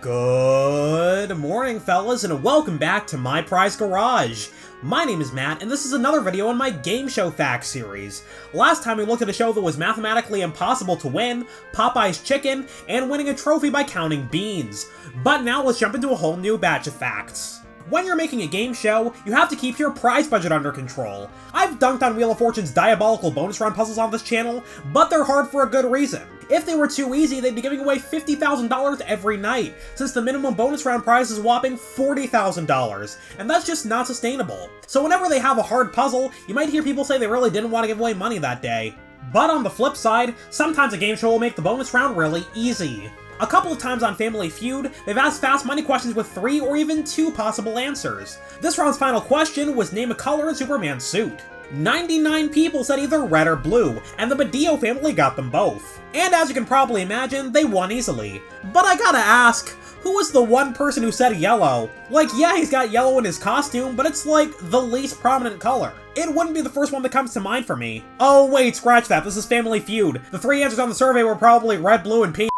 Good morning, fellas, and welcome back to My Prize Garage. My name is Matt, and this is another video in my Game Show Facts series. Last time we looked at a show that was mathematically impossible to win, Popeye's Chicken, and winning a trophy by counting beans. But now let's jump into a whole new batch of facts. When you're making a game show, you have to keep your prize budget under control. I've dunked on Wheel of Fortune's diabolical bonus round puzzles on this channel, but they're hard for a good reason. If they were too easy, they'd be giving away $50,000 every night, since the minimum bonus round prize is a whopping $40,000, and that's just not sustainable. So whenever they have a hard puzzle, you might hear people say they really didn't want to give away money that day. But on the flip side, sometimes a game show will make the bonus round really easy. A couple of times on Family Feud, they've asked fast money questions with 3 or even 2 possible answers. This round's final question was name a color in Superman's suit. 99 people said either red or blue, and the Badillo family got them both. And as you can probably imagine, they won easily. But I gotta ask, who was the one person who said yellow? Like, yeah, he's got yellow in his costume, but it's like the least prominent color. It wouldn't be the first one that comes to mind for me. Oh wait, scratch that, this is Family Feud. The 3 answers on the survey were probably red, blue, and pink.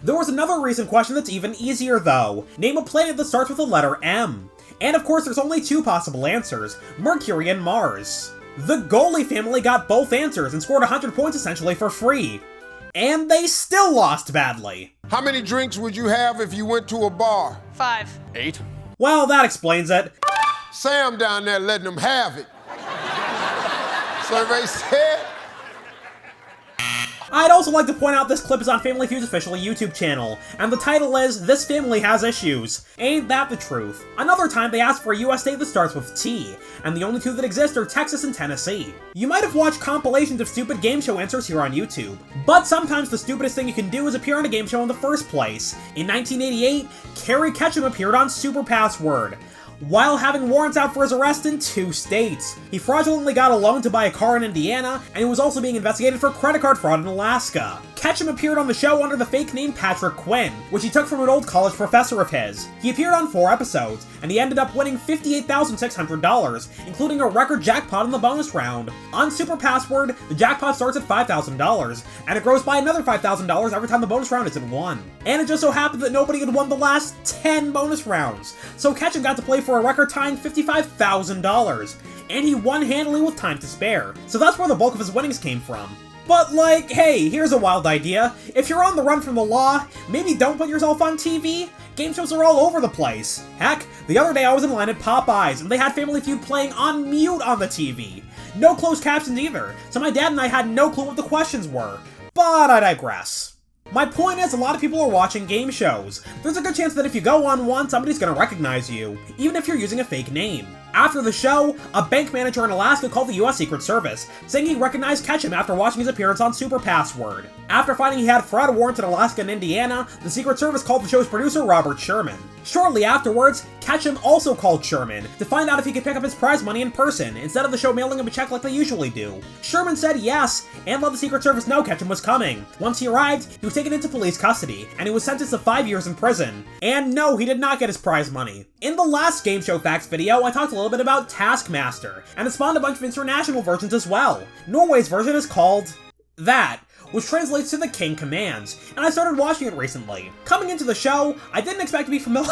There was another recent question that's even easier though. Name a planet that starts with the letter M. And of course there's only 2 possible answers, Mercury and Mars. The Goalie family got both answers and scored 100 points essentially for free. And they still lost badly. How many drinks would you have if you went to a bar? 5. 8. Well, that explains it. Sam down there letting them have it. Survey said. I'd also like to point out this clip is on Family Feud's official YouTube channel, and the title is, This Family Has Issues. Ain't that the truth? Another time they asked for a US state that starts with T, and the only 2 that exist are Texas and Tennessee. You might have watched compilations of stupid game show answers here on YouTube, but sometimes the stupidest thing you can do is appear on a game show in the first place. In 1988, Carrie Ketchum appeared on Super Password, while having warrants out for his arrest in 2 states. He fraudulently got a loan to buy a car in Indiana, and he was also being investigated for credit card fraud in Alaska. Ketchum appeared on the show under the fake name Patrick Quinn, which he took from an old college professor of his. He appeared on 4 episodes, and he ended up winning $58,600, including a record jackpot in the bonus round. On Super Password, the jackpot starts at $5,000, and it grows by another $5,000 every time the bonus round isn't won. And it just so happened that nobody had won the last 10 bonus rounds, so Ketchum got to play for a record-tying $55,000, and he won handily with time to spare. So that's where the bulk of his winnings came from. But like, hey, here's a wild idea. If you're on the run from the law, maybe don't put yourself on TV? Game shows are all over the place. Heck, the other day I was in line at Popeye's, and they had Family Feud playing on mute on the TV. No closed captions either, so my dad and I had no clue what the questions were. But I digress. My point is, a lot of people are watching game shows. There's a good chance that if you go on one, somebody's gonna recognize you, even if you're using a fake name. After the show, a bank manager in Alaska called the US Secret Service, saying he recognized Ketchum after watching his appearance on Super Password. After finding he had fraud warrants in Alaska and Indiana, the Secret Service called the show's producer, Robert Sherman. Shortly afterwards, Ketchum also called Sherman to find out if he could pick up his prize money in person, instead of the show mailing him a check like they usually do. Sherman said yes, and let the Secret Service know Ketchum was coming. Once he arrived, he was taken into police custody, and he was sentenced to 5 years in prison. And no, he did not get his prize money. In the last Game Show Facts video, I talked a little bit about Taskmaster, and it spawned a bunch of international versions as well. Norway's version is called that, which translates to the King Commands, and I started watching it recently. Coming into the show, I didn't expect to be familiar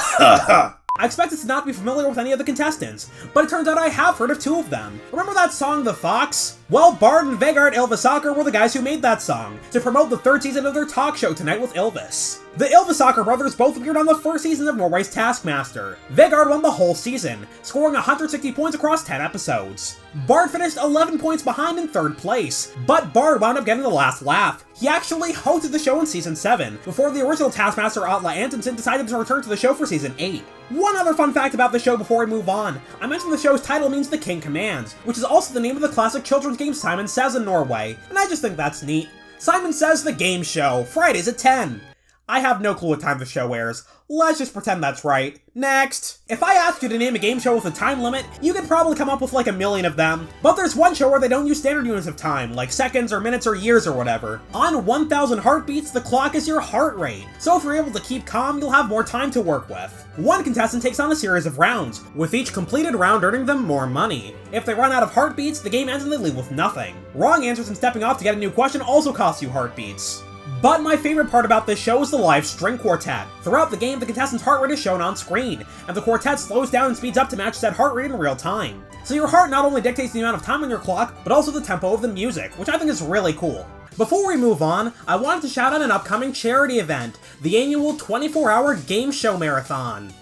I expected to not be familiar with any of the contestants, but it turns out I have heard of 2 of them. Remember that song, The Fox? Well, Bard and Vegard Ylvisåker were the guys who made that song, to promote the 3rd season of their talk show Tonight with Ylvis. The Ylvisåker brothers both appeared on the 1st season of Norway's Taskmaster. Vegard won the whole season, scoring 160 points across 10 episodes. Bard finished 11 points behind in 3rd place, but Bard wound up getting the last laugh. He actually hosted the show in Season 7, before the original Taskmaster Atle Antonsen decided to return to the show for Season 8. One other fun fact about the show before we move on. I mentioned the show's title means The King Commands, which is also the name of the classic children's game Simon Says in Norway, and I just think that's neat. Simon Says the Game Show, Fridays at 10. I have no clue what time the show airs. Let's just pretend that's right. Next! If I asked you to name a game show with a time limit, you could probably come up with like a million of them. But there's one show where they don't use standard units of time, like seconds or minutes or years or whatever. On 1,000 heartbeats, the clock is your heart rate. So if you're able to keep calm, you'll have more time to work with. One contestant takes on a series of rounds, with each completed round earning them more money. If they run out of heartbeats, the game ends and they leave with nothing. Wrong answers and stepping off to get a new question also cost you heartbeats. But my favorite part about this show is the live string quartet. Throughout the game, the contestant's heart rate is shown on screen, and the quartet slows down and speeds up to match that heart rate in real time. So your heart not only dictates the amount of time on your clock, but also the tempo of the music, which I think is really cool. Before we move on, I wanted to shout out an upcoming charity event, the annual 24-hour game show marathon.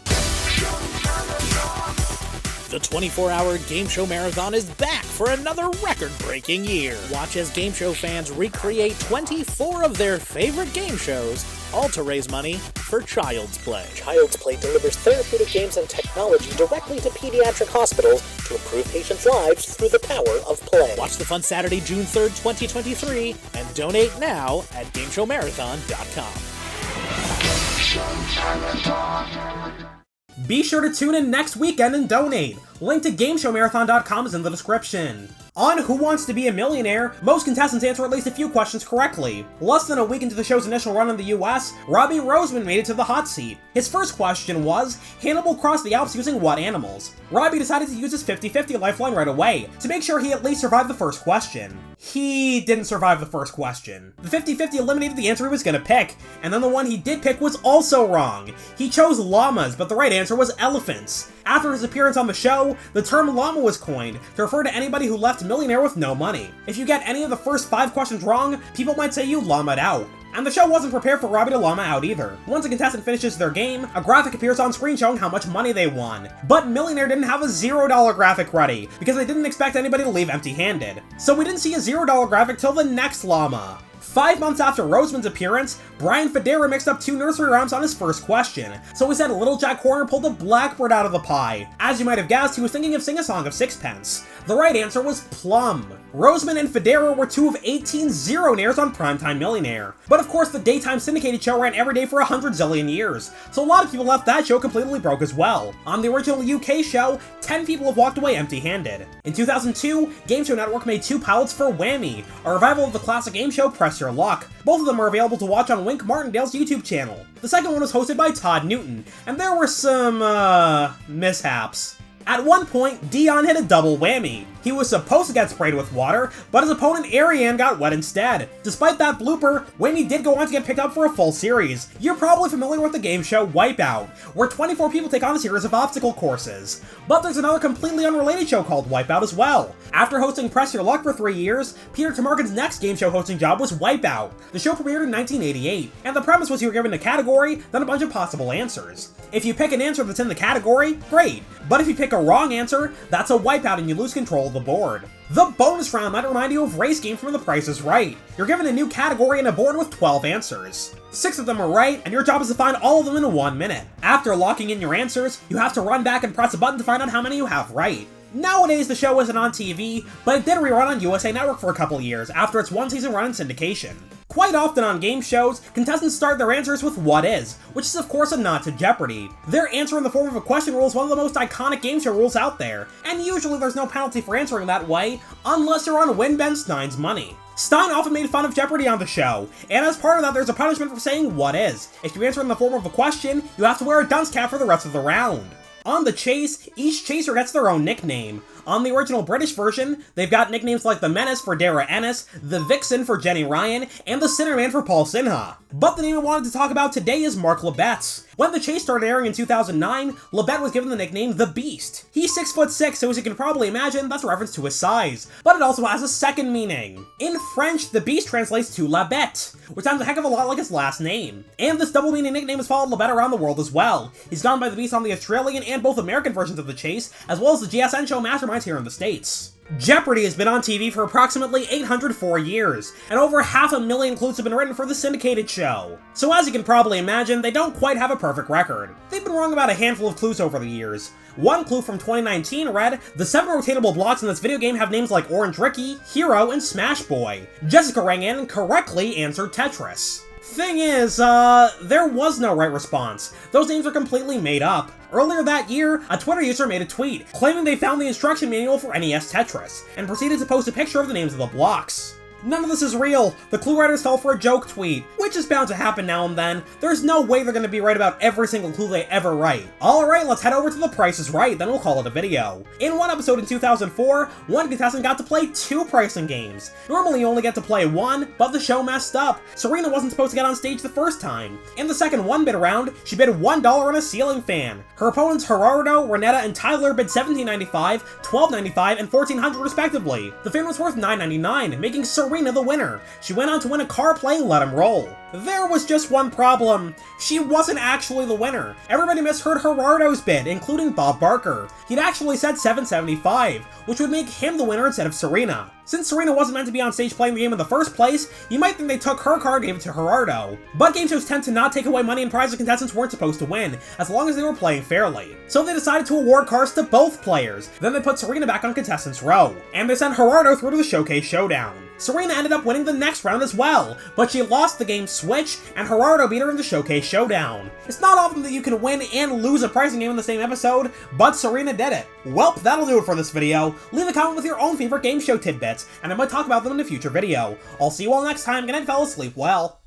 The 24-hour Game Show Marathon is back for another record-breaking year. Watch as game show fans recreate 24 of their favorite game shows, all to raise money for Child's Play. Child's Play delivers therapeutic games and technology directly to pediatric hospitals to improve patients' lives through the power of play. Watch the fun Saturday, June 3rd, 2023, and donate now at GameShowMarathon.com. Be sure to tune in next weekend and donate. Link to GameShowMarathon.com is in the description. On Who Wants to Be a Millionaire, most contestants answer at least a few questions correctly. Less than a week into the show's initial run in the US, Robbie Roseman made it to the hot seat. His first question was, Hannibal crossed the Alps using what animals? Robbie decided to use his 50-50 lifeline right away, to make sure he at least survived the first question. He didn't survive the first question. The 50-50 eliminated the answer he was gonna pick, and then the one he did pick was also wrong. He chose llamas, but the right answer was elephants. After his appearance on the show, the term llama was coined to refer to anybody who left Millionaire with no money. If you get any of the first 5 questions wrong, people might say you llamaed out. And the show wasn't prepared for Robbie to llama out either. Once a contestant finishes their game, a graphic appears on screen showing how much money they won. But Millionaire didn't have a $0 graphic ready, because they didn't expect anybody to leave empty-handed. So we didn't see a $0 graphic till the next llama. 5 months after Roseman's appearance, Brian Federa mixed up 2 nursery rhymes on his first question, so he said Little Jack Horner pulled a blackbird out of the pie. As you might have guessed, he was thinking of Sing a Song of Sixpence. The right answer was plum. Roseman and Federa were 2 of 18 zero-naires on Primetime Millionaire. But of course, the daytime syndicated show ran every day for 100 zillion years, so a lot of people left that show completely broke as well. On the original UK show, 10 people have walked away empty-handed. In 2002, Game Show Network made 2 pilots for Whammy, a revival of the classic game show Press Your Luck. Both of them are available to watch on Wink Martindale's YouTube channel. The second one was hosted by Todd Newton, and there were some, mishaps. At one point, Dion hit a double whammy. He was supposed to get sprayed with water, but his opponent Ariane got wet instead. Despite that blooper, Whammy did go on to get picked up for a full series. You're probably familiar with the game show Wipeout, where 24 people take on a series of obstacle courses. But there's another completely unrelated show called Wipeout as well. After hosting Press Your Luck for 3 years, Peter Tamarkin's next game show hosting job was Wipeout. The show premiered in 1988, and the premise was you were given a category, then a bunch of possible answers. If you pick an answer that's in the category, great. But if you pick a wrong answer, that's a wipeout and you lose control of the board. The bonus round might remind you of Race Game from The Price is Right. You're given a new category and a board with 12 answers. 6 of them are right, and your job is to find all of them in 1 minute. After locking in your answers, you have to run back and press a button to find out how many you have right. Nowadays, the show isn't on TV, but it did rerun on USA Network for a couple years after its 1-season run in syndication. Quite often on game shows, contestants start their answers with what is, which is of course a nod to Jeopardy. Their answer in the form of a question rule is one of the most iconic game show rules out there, and usually there's no penalty for answering that way, unless you're on Win Ben Stein's money. Stein often made fun of Jeopardy on the show, and as part of that there's a punishment for saying what is. If you answer in the form of a question, you have to wear a dunce cap for the rest of the round. On The Chase, each chaser gets their own nickname. On the original British version, they've got nicknames like the Menace for Dara Ennis, the Vixen for Jenny Ryan, and the Sinnerman for Paul Sinha. But the name I wanted to talk about today is Mark Lebet's. When The Chase started airing in 2009, Lebet was given the nickname The Beast. He's 6'6", so as you can probably imagine, that's a reference to his size. But it also has a second meaning. In French, The Beast translates to La Bête, which sounds a heck of a lot like his last name. And this double meaning nickname has followed Lebet around the world as well. He's gone by The Beast on the Australian and both American versions of The Chase, as well as the GSN show Masterminds here in the States. Jeopardy has been on TV for approximately 804 years, and over 500,000 clues have been written for the syndicated show. So as you can probably imagine, they don't quite have a perfect record. They've been wrong about a handful of clues over the years. One clue from 2019 read, the 7 rotatable blocks in this video game have names like Orange Ricky, Hero, and Smash Boy. Jessica rang in and correctly answered Tetris. Thing is, there was no right response. Those names are completely made up. Earlier that year, a Twitter user made a tweet claiming they found the instruction manual for NES Tetris, and proceeded to post a picture of the names of the blocks. None of this is real. The clue writers fell for a joke tweet, which is bound to happen now and then. There's no way they're gonna be right about every single clue they ever write. Alright, let's head over to The Price is Right, then we'll call it a video. In one episode in 2004, one contestant got to play 2 pricing games. Normally you only get to play 1, but the show messed up. Serena wasn't supposed to get on stage the first time. In the second 1-bid round, she bid $1 on a ceiling fan. Her opponents Gerardo, Renetta, and Tyler bid $17.95, $12.95, and $14.00 respectively. The fan was worth $9.99, making Serena the winner. She went on to win a car playing Let 'Em Roll. There was just one problem. She wasn't actually the winner. Everybody misheard Gerardo's bid, including Bob Barker. He'd actually said $7.75, which would make him the winner instead of Serena. Since Serena wasn't meant to be on stage playing the game in the first place, you might think they took her card and gave it to Gerardo. But game shows tend to not take away money and prizes contestants weren't supposed to win, as long as they were playing fairly. So they decided to award cards to both players. Then they put Serena back on contestants' row, and they sent Gerardo through to the Showcase Showdown. Serena ended up winning the next round as well, but she lost the game Switch, and Gerardo beat her in the Showcase Showdown. It's not often that you can win and lose a pricing game in the same episode, but Serena did it. Welp, that'll do it for this video. Leave a comment with your own favorite game show tidbits, and I might talk about them in a future video. I'll see you all next time, good night fellas, sleep well.